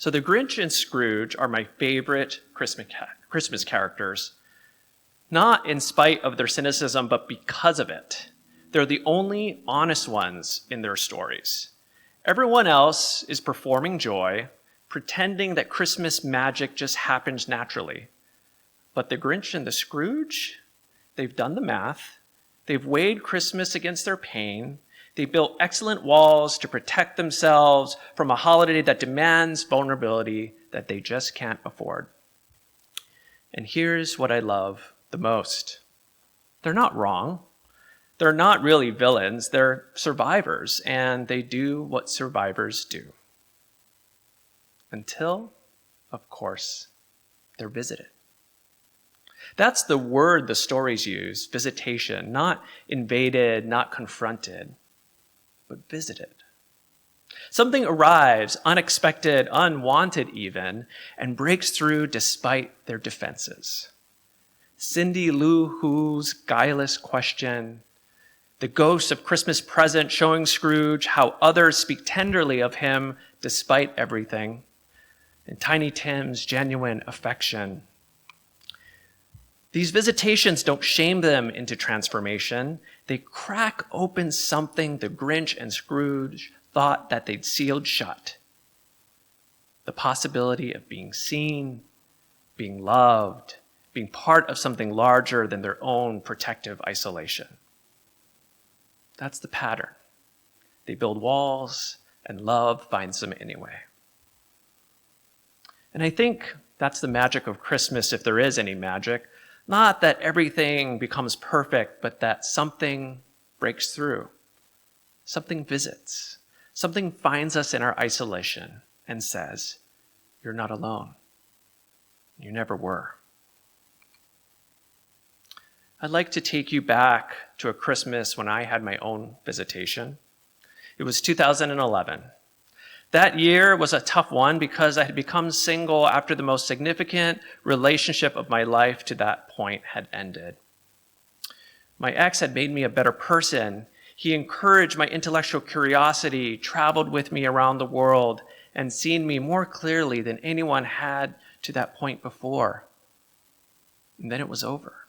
So the Grinch and Scrooge are my favorite Christmas characters, not in spite of their cynicism, but because of it. They're the only honest ones in their stories. Everyone else is performing joy, pretending that Christmas magic just happens naturally. But the Grinch and the Scrooge, they've done the math. They've weighed Christmas against their pain. They built excellent walls to protect themselves from a holiday that demands vulnerability that they just can't afford. And here's what I love the most. They're not wrong. They're not really villains. They're survivors, and they do what survivors do. Until, of course, they're visited. That's the word the stories use, visitation, not invaded, not confronted, but visited. Something arrives, unexpected, unwanted even, and breaks through despite their defenses. Cindy Lou Who's guileless question, the ghost of Christmas present showing Scrooge how others speak tenderly of him despite everything, and Tiny Tim's genuine affection. These visitations don't shame them into transformation. They crack open something the Grinch and Scrooge thought that they'd sealed shut. The possibility of being seen, being loved, being part of something larger than their own protective isolation. That's the pattern. They build walls, and love finds them anyway. And I think that's the magic of Christmas, if there is any magic. Not that everything becomes perfect, but that something breaks through. Something visits. Something finds us in our isolation and says, "You're not alone. You never were." I'd like to take you back to a Christmas when I had my own visitation. It was 2011. That year was a tough one because I had become single after the most significant relationship of my life to that point had ended. My ex had made me a better person. He encouraged my intellectual curiosity, traveled with me around the world, and seen me more clearly than anyone had to that point before. And then it was over.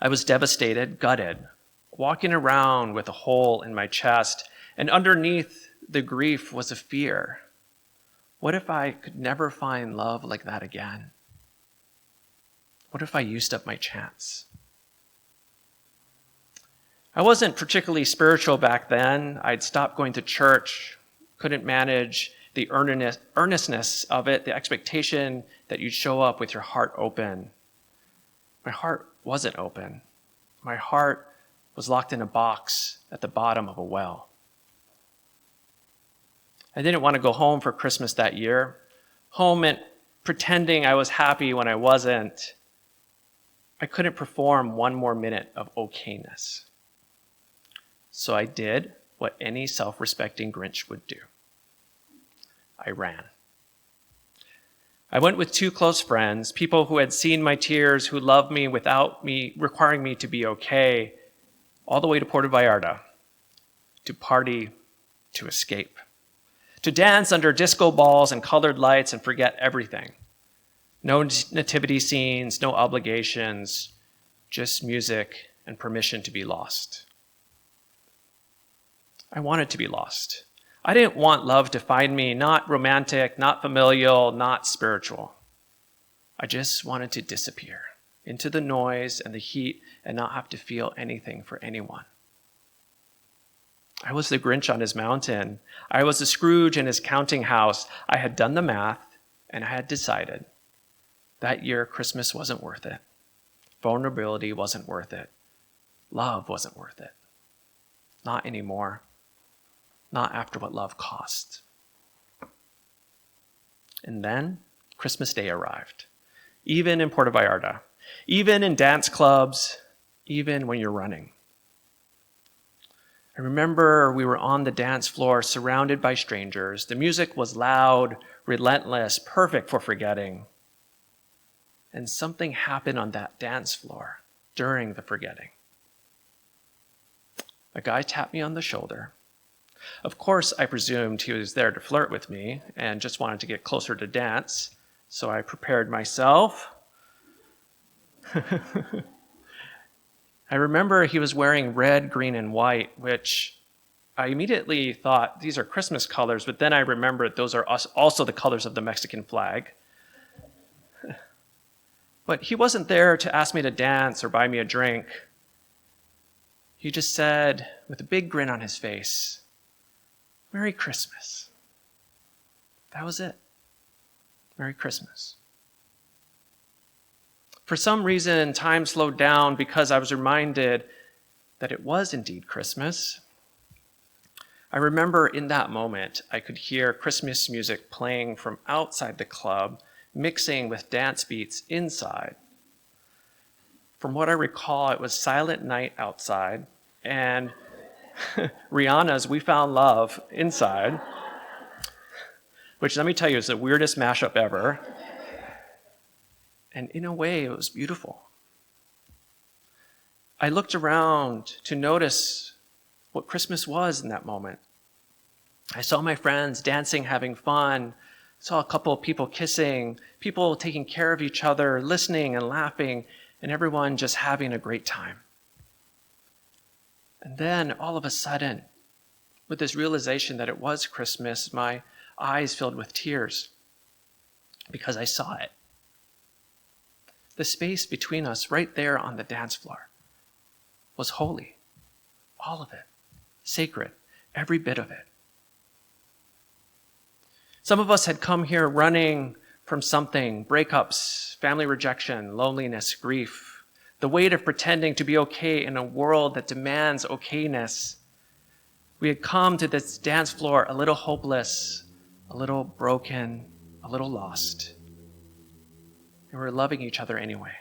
I was devastated, gutted, walking around with a hole in my chest, and underneath the grief was a fear. What if I could never find love like that again? What if I used up my chance? I wasn't particularly spiritual back then. I'd stopped going to church, couldn't manage the earnestness of it, the expectation that you'd show up with your heart open. My heart wasn't open. My heart was locked in a box at the bottom of a well. I didn't want to go home for Christmas that year. Home meant pretending I was happy when I wasn't. I couldn't perform one more minute of okayness. So I did what any self-respecting Grinch would do. I ran. I went with two close friends, people who had seen my tears, who loved me without me requiring me to be okay, all the way to Puerto Vallarta, to party, to escape, to dance under disco balls and colored lights and forget everything. No nativity scenes, no obligations, just music and permission to be lost. I wanted to be lost. I didn't want love to find me, not romantic, not familial, not spiritual. I just wanted to disappear into the noise and the heat and not have to feel anything for anyone. I was the Grinch on his mountain. I was the Scrooge in his counting house. I had done the math, and I had decided that year Christmas wasn't worth it. Vulnerability wasn't worth it. Love wasn't worth it. Not anymore. Not after what love cost. And then Christmas Day arrived, even in Puerto Vallarta, even in dance clubs, even when you're running. I remember we were on the dance floor surrounded by strangers. The music was loud, relentless, perfect for forgetting. And something happened on that dance floor during the forgetting. A guy tapped me on the shoulder. Of course, I presumed he was there to flirt with me and just wanted to get closer to dance, so I prepared myself. I remember he was wearing red, green, and white, which I immediately thought these are Christmas colors, but then I remembered those are also the colors of the Mexican flag. But he wasn't there to ask me to dance or buy me a drink. He just said, with a big grin on his face, "Merry Christmas." That was it. Merry Christmas. For some reason, time slowed down because I was reminded that it was indeed Christmas. I remember in that moment, I could hear Christmas music playing from outside the club, mixing with dance beats inside. From what I recall, it was Silent Night outside, and Rihanna's We Found Love inside, which, let me tell you, is the weirdest mashup ever. And in a way, it was beautiful. I looked around to notice what Christmas was in that moment. I saw my friends dancing, having fun, saw a couple of people kissing, people taking care of each other, listening and laughing, and everyone just having a great time. And then, all of a sudden, with this realization that it was Christmas, my eyes filled with tears because I saw it. The space between us right there on the dance floor was holy. All of it. Sacred. Every bit of it. Some of us had come here running from something: breakups, family rejection, loneliness, grief, the weight of pretending to be okay in a world that demands okayness. We had come to this dance floor a little hopeless, a little broken, a little lost. And we were loving each other anyway.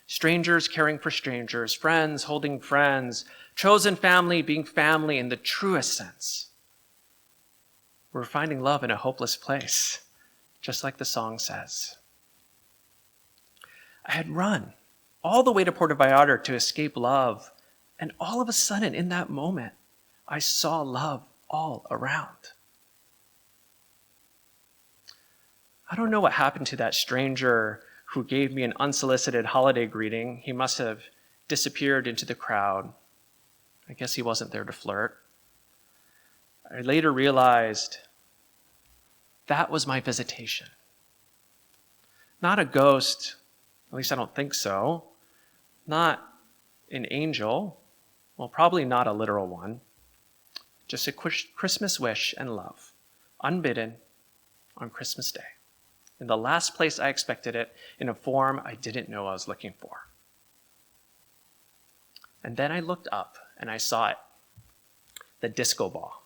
Strangers caring for strangers, friends holding friends, chosen family being family in the truest sense. We're finding love in a hopeless place, just like the song says. I had run all the way to Puerto Vallarta to escape love, and all of a sudden, in that moment, I saw love all around. I don't know what happened to that stranger who gave me an unsolicited holiday greeting. He must have disappeared into the crowd. I guess he wasn't there to flirt. I later realized that was my visitation. Not a ghost, at least I don't think so. Not an angel, well, probably not a literal one. Just a Christmas wish and love, unbidden, on Christmas Day. In the last place I expected it, in a form I didn't know I was looking for. And then I looked up and I saw it, the disco ball.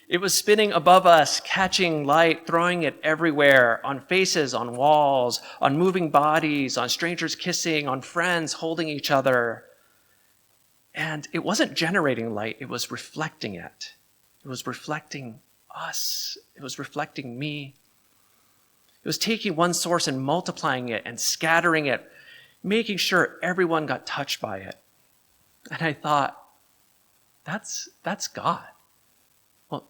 It was spinning above us, catching light, throwing it everywhere, on faces, on walls, on moving bodies, on strangers kissing, on friends holding each other. And it wasn't generating light, it was reflecting it. It was reflecting us. It was reflecting me. It was taking one source and multiplying it and scattering it, making sure everyone got touched by it. And I thought, that's God. Well,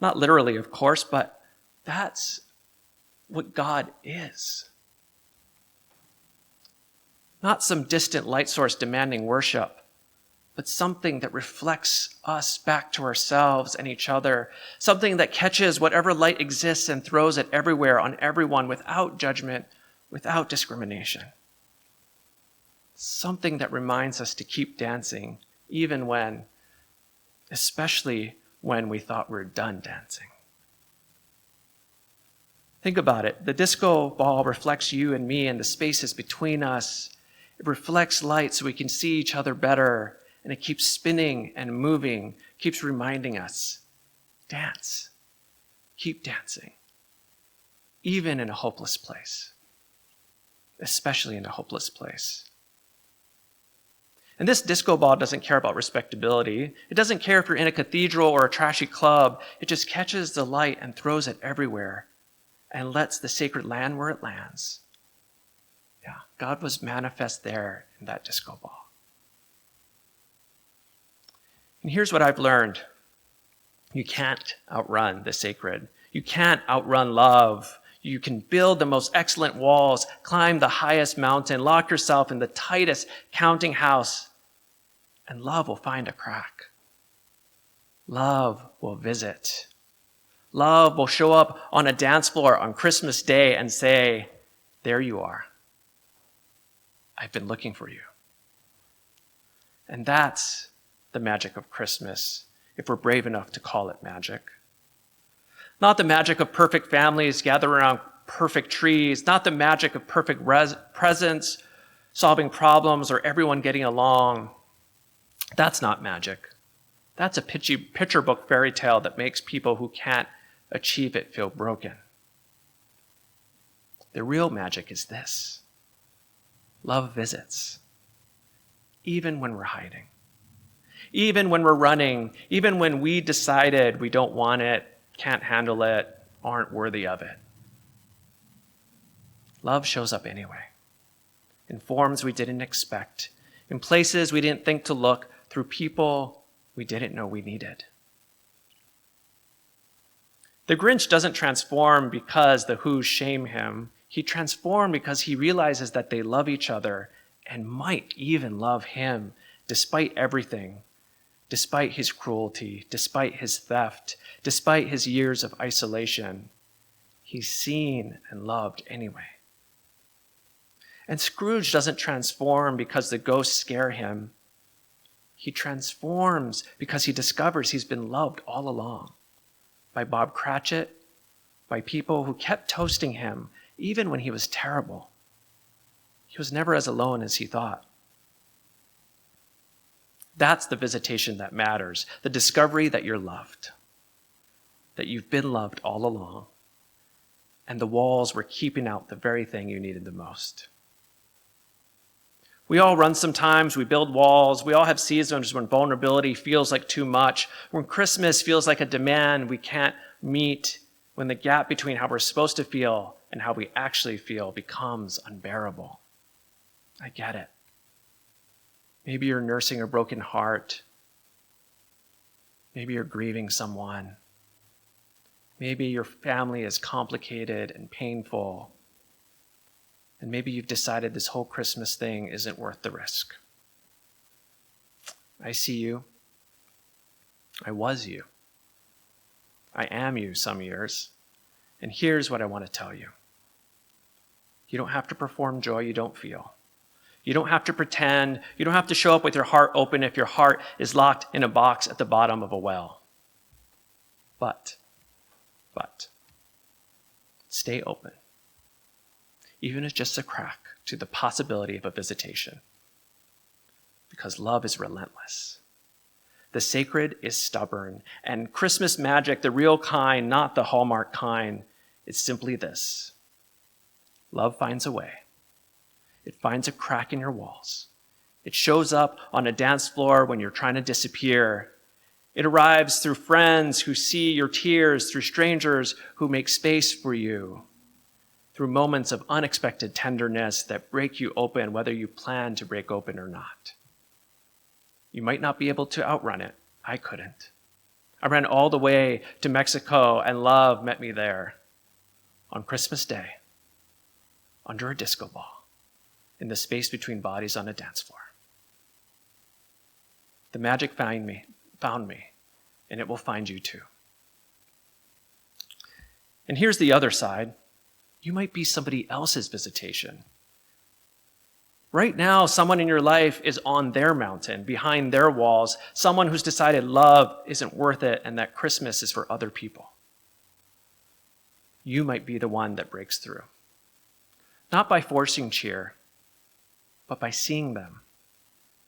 not literally, of course, but that's what God is. Not some distant light source demanding worship, but something that reflects us back to ourselves and each other, something that catches whatever light exists and throws it everywhere on everyone without judgment, without discrimination. Something that reminds us to keep dancing, even when, especially when we thought we were done dancing. Think about it. The disco ball reflects you and me and the spaces between us. It reflects light so we can see each other better. And it keeps spinning and moving, keeps reminding us, dance, keep dancing, even in a hopeless place, especially in a hopeless place. And this disco ball doesn't care about respectability. It doesn't care if you're in a cathedral or a trashy club. It just catches the light and throws it everywhere and lets the sacred land where it lands. Yeah, God was manifest there in that disco ball. And here's what I've learned. You can't outrun the sacred. You can't outrun love. You can build the most excellent walls, climb the highest mountain, lock yourself in the tightest counting house, and love will find a crack. Love will visit. Love will show up on a dance floor on Christmas Day and say, "There you are. I've been looking for you." And that's the magic of Christmas, if we're brave enough to call it magic. Not the magic of perfect families gathered around perfect trees, not the magic of perfect presents, solving problems, or everyone getting along. That's not magic. That's a picture book fairy tale that makes people who can't achieve it feel broken. The real magic is this. Love visits, even when we're hiding, even when we're running, even when we decided we don't want it, can't handle it, aren't worthy of it. Love shows up anyway, in forms we didn't expect, in places we didn't think to look, through people we didn't know we needed. The Grinch doesn't transform because the Who's shame him. He transformed because he realizes that they love each other and might even love him despite everything, despite his cruelty, despite his theft, despite his years of isolation. He's seen and loved anyway. And Scrooge doesn't transform because the ghosts scare him. He transforms because he discovers he's been loved all along by Bob Cratchit, by people who kept toasting him even when he was terrible. He was never as alone as he thought. That's the visitation that matters, the discovery that you're loved, that you've been loved all along, and the walls were keeping out the very thing you needed the most. We all run sometimes, we build walls, we all have seasons when vulnerability feels like too much, when Christmas feels like a demand we can't meet, when the gap between how we're supposed to feel and how we actually feel becomes unbearable. I get it. Maybe you're nursing a broken heart. Maybe you're grieving someone. Maybe your family is complicated and painful. And maybe you've decided this whole Christmas thing isn't worth the risk. I see you. I was you. I am you some years. And here's what I want to tell you. You don't have to perform joy you don't feel. You don't have to pretend. You don't have to show up with your heart open if your heart is locked in a box at the bottom of a well. But, stay open. Even if it's just a crack to the possibility of a visitation. Because love is relentless. The sacred is stubborn. And Christmas magic, the real kind, not the Hallmark kind, is simply this. Love finds a way. It finds a crack in your walls. It shows up on a dance floor when you're trying to disappear. It arrives through friends who see your tears, through strangers who make space for you, through moments of unexpected tenderness that break you open, whether you plan to break open or not. You might not be able to outrun it. I couldn't. I ran all the way to Mexico, and love met me there on Christmas Day, under a disco ball, in the space between bodies on a dance floor. The magic found me, and it will find you too. And here's the other side. You might be somebody else's visitation. Right now, someone in your life is on their mountain, behind their walls, someone who's decided love isn't worth it and that Christmas is for other people. You might be the one that breaks through. Not by forcing cheer, but by seeing them,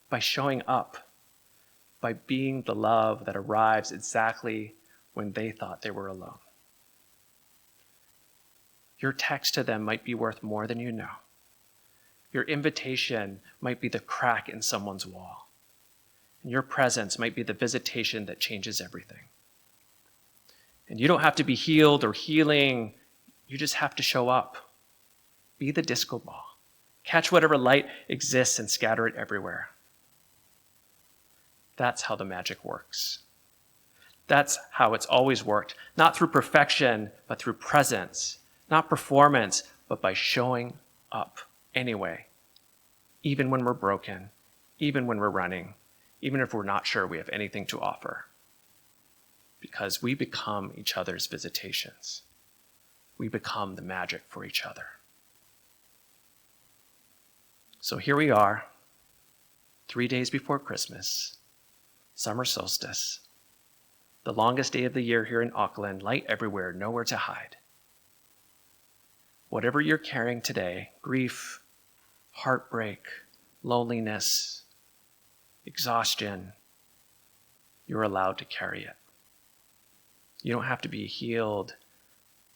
by showing up, by being the love that arrives exactly when they thought they were alone. Your text to them might be worth more than you know. Your invitation might be the crack in someone's wall. And your presence might be the visitation that changes everything. And you don't have to be healed or healing. You just have to show up. Be the disco ball. Catch whatever light exists and scatter it everywhere. That's how the magic works. That's how it's always worked, not through perfection, but through presence, not performance, but by showing up anyway, even when we're broken, even when we're running, even if we're not sure we have anything to offer. Because we become each other's visitations. We become the magic for each other. So here we are, 3 days before Christmas, summer solstice, the longest day of the year here in Auckland, light everywhere, nowhere to hide. Whatever you're carrying today, grief, heartbreak, loneliness, exhaustion, you're allowed to carry it. You don't have to be healed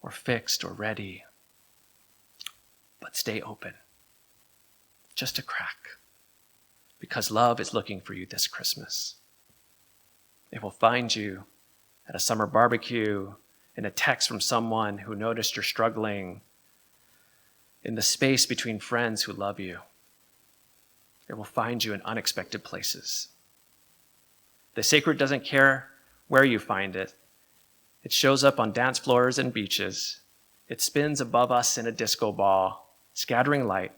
or fixed or ready, but stay open, just a crack, because love is looking for you this Christmas. It will find you at a summer barbecue, in a text from someone who noticed you're struggling, in the space between friends who love you. It will find you in unexpected places. The sacred doesn't care where you find it. It shows up on dance floors and beaches. It spins above us in a disco ball, scattering light,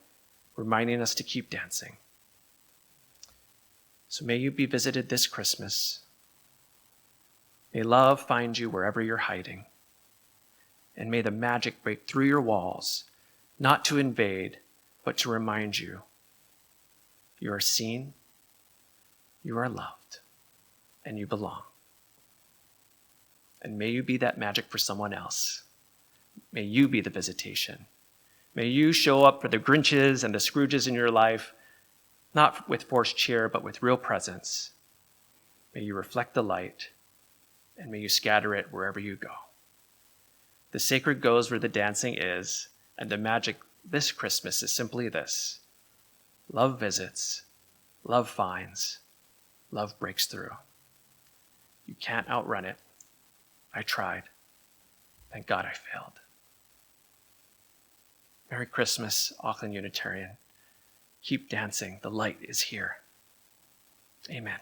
reminding us to keep dancing. So may you be visited this Christmas. May love find you wherever you're hiding. And may the magic break through your walls, not to invade, but to remind you you are seen, you are loved, and you belong. And may you be that magic for someone else. May you be the visitation. May you show up for the Grinches and the Scrooges in your life, not with forced cheer, but with real presence. May you reflect the light, and may you scatter it wherever you go. The sacred goes where the dancing is, and the magic this Christmas is simply this: love visits, love finds, love breaks through. You can't outrun it. I tried. Thank God I failed. Merry Christmas, Auckland Unitarian. Keep dancing. The light is here. Amen.